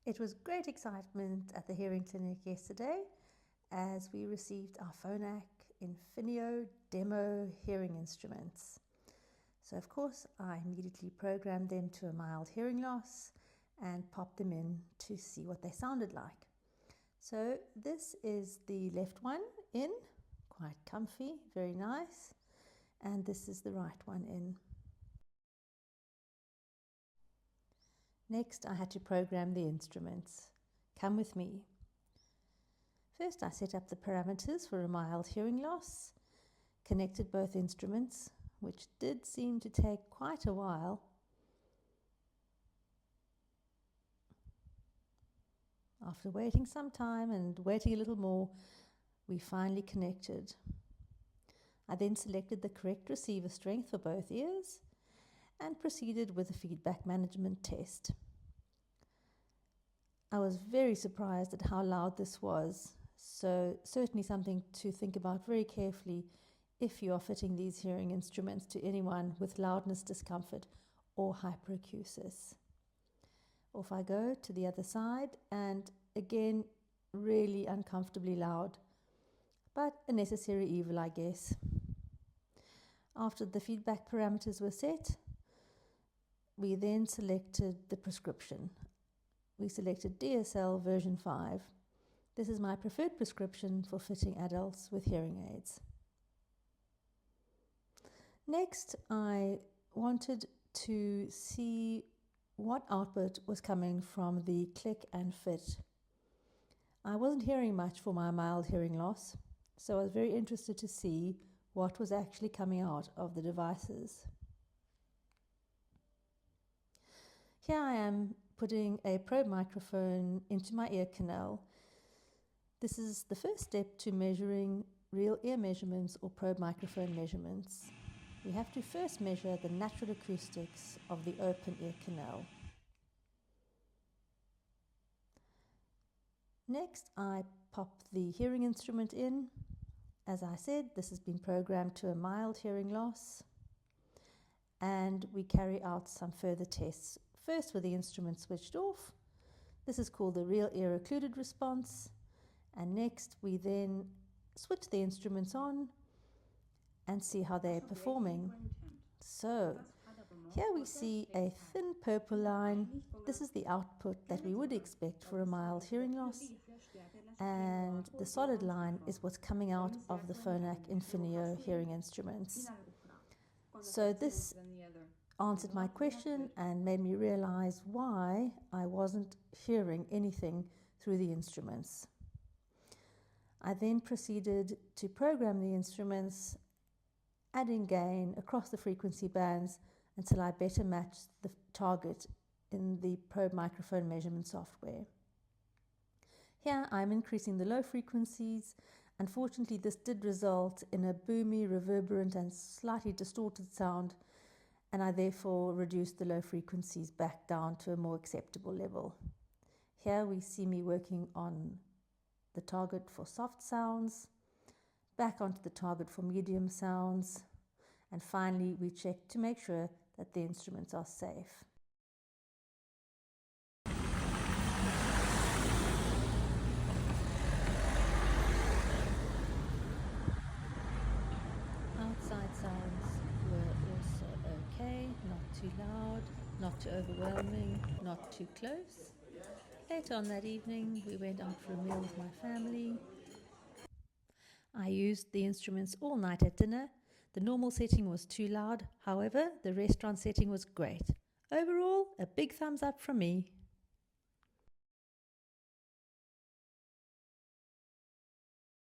It was great excitement at the hearing clinic yesterday as we received our Phonak Infinio demo hearing instruments. So of course I immediately programmed them to a mild hearing loss and popped them in to see what they sounded like. So this is the left one in, quite comfy, very nice, and this is the right one in. Next I had to program the instruments. Come with me. First I set up the parameters for a mild hearing loss, connected both instruments, which did seem to take quite a while. After waiting some time and waiting a little more, we finally connected. I then selected the correct receiver strength for both ears and proceeded with the feedback management test. I was very surprised at how loud this was, so certainly something to think about very carefully if you are fitting these hearing instruments to anyone with loudness discomfort or hyperacusis. Off I go to the other side, and again, really uncomfortably loud, but a necessary evil, I guess. After the feedback parameters were set, we then selected the prescription. We selected DSL version 5. This is my preferred prescription for fitting adults with hearing aids. Next, I wanted to see what output was coming from the click and fit. I wasn't hearing much for my mild hearing loss, so I was very interested to see what was actually coming out of the devices. Here I am putting a probe microphone into my ear canal. This is the first step to measuring real ear measurements or probe microphone measurements. We have to first measure the natural acoustics of the open ear canal. Next, I pop the hearing instrument in. As I said, this has been programmed to a mild hearing loss, and we carry out some further tests. First with the instrument switched off. This is called the real ear occluded response, and next we then switch the instruments on and see how they're performing. So here we see a thin purple line. This is the output that we would expect for a mild hearing loss, and the solid line is what's coming out of the Phonak Infinio hearing instruments. So this answered my question and made me realize why I wasn't hearing anything through the instruments. I then proceeded to program the instruments, adding gain across the frequency bands until I better matched the target in the probe microphone measurement software. Here I'm increasing the low frequencies. Unfortunately, this did result in a boomy, reverberant and slightly distorted sound, and I therefore reduced the low frequencies back down to a more acceptable level. Here we see me working on the target for soft sounds, back onto the target for medium sounds, and finally we check to make sure that the instruments are safe. Outside sounds were also okay, not too loud, not too overwhelming, not too close. Later on that evening, we went out for a meal with my family. I used the instruments all night at dinner. The normal setting was too loud, however, the restaurant setting was great. Overall, a big thumbs up from me.